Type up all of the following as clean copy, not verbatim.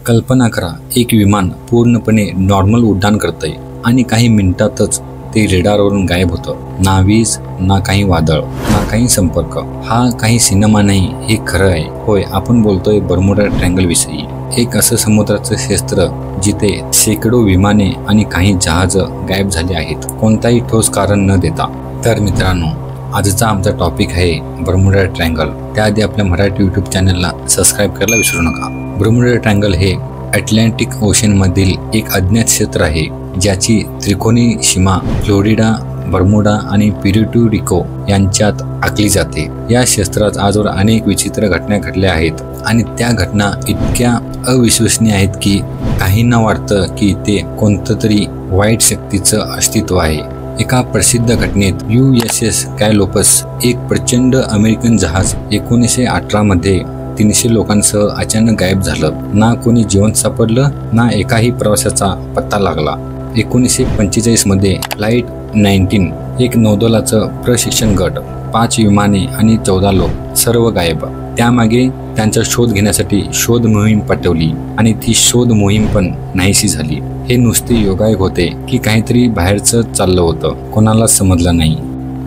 कल्पना करा, एक विमान पूर्णपणे नॉर्मल उड्डाण करतंय आणि काही मिनिटातच ते रेडारवरून गायब होतं. ना वीज, ना काही वादळ, ना काही संपर्क. हा काही सिनेमा नाही, हे खरं आहे. होय, आपण बोलतोय बर्मुडा ट्रँगल विषयी. एक असं समुद्राचं क्षेत्र जिथे शेकडो विमाने आणि काही जहाज गायब झाले आहेत, कोणताही ठोस कारण न देता. तर मित्रांनो, आजचा आमचा टॉपिक आहे बर्मुडा ट्रँगल. त्याआधी आपल्या मराठी यूट्यूब चॅनलला सबस्क्राईब करायला विसरू नका. बर्मुडा ट्रँगल हे अटलांटिक ओशनमधील एक अज्ञात क्षेत्र आहे, ज्याची त्रिकोणी सीमा फ्लोरिडा, बर्मुडा आणि प्युर्टो रिको यांच्यात आखली जाते. या क्षेत्रात आजवर अनेक विचित्र घटना घडल्या आहेत आणि त्या घटना इतक्या अविश्वसनीय आहेत की काहींना वाटतं की ते कोणतं तरी वाईट शक्तीचं अस्तित्व आहे. एका प्रसिद्ध घटनेत USS कॅलोपस, एक प्रचंड अमेरिकन जहाज 1918 मध्ये 300 लोकांसह अचानक गायब झालं. ना कोणी जिवंत सापडलं, ना एकाही प्रवाशाचा पत्ता लागला. 1945 मध्ये फ्लाईट 19, एक नौदलाचं प्रशिक्षण गट, 5 विमाने आणि 14 लोक सर्व गायब. त्यामागे त्यांचा शोध घेण्यासाठी शोध मोहीम पाठवली आणि ती शोध मोहीम पण नाहीशी झाली. हे नुसते योगायोग होते की काहीतरी बाहेरचं चाललं होतं, कोणाला समजलं नाही.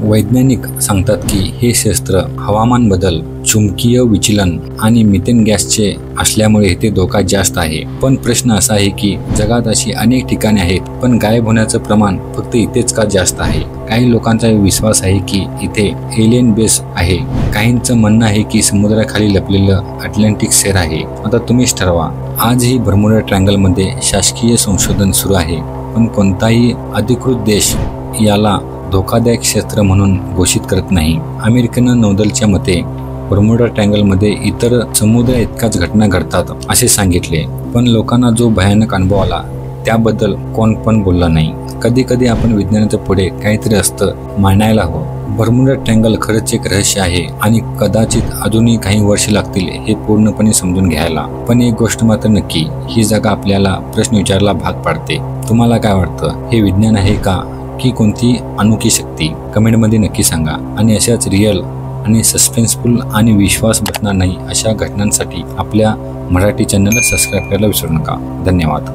वैज्ञानिक सांगतात की हे क्षेत्र हवामान बदल, चुंबकीय विचलन आणि मिथेन गॅसचे असल्यामुळे इथे धोका जास्त आहे. पण प्रश्न असा आहे की जगात अशी अनेक ठिकाणे आहेत, पण गायब होण्याचं प्रमाण फक्त इथेच का जास्त आहे? काही लोकांचा विश्वास आहे की इथे एलियन बेस आहे. काहींचं म्हणणं आहे की समुद्राखाली लपलेलं अटलांटिक शहर आहे. आता तुम्हीच ठरवा. आजही बर्मुडा ट्रँगलमध्ये शासकीय संशोधन सुरू आहे, पण कोणताही अधिकृत देश याला धोकादायक क्षेत्र म्हणून घोषित करत नाही. अमेरिकन नौदलच्या मते बर्मुडा ट्रँगलमध्ये इतर समुद्र इतकाच घटना घडतात असे सांगितले, पण लोकांना जो भयानक अनुभव आला त्याबद्दल कोण पण बोलला नाही. कधी कधी आपण विज्ञानाच्या पुढे काहीतरी असतं मानायला हवं. बर्मुडा ट्रँगल खरंच एक रहस्य आहे आणि कदाचित अजूनही काही वर्ष लागतील हे पूर्णपणे समजून घ्यायला. पण एक गोष्ट मात्र नक्की, ही जागा आपल्याला प्रश्न विचारायला भाग पाडते. तुम्हाला काय वाटतं? हे विज्ञान आहे का की कोणती अनोखी शक्ती? कमेंटमध्ये नक्की सांगा. आणि अशाच रिअल आणि सस्पेन्सफुल आणि विश्वास बसणार नाही अशा घटनांसाठी आपल्या मराठी चॅनलला सबस्क्राईब करायला विसरू नका. धन्यवाद.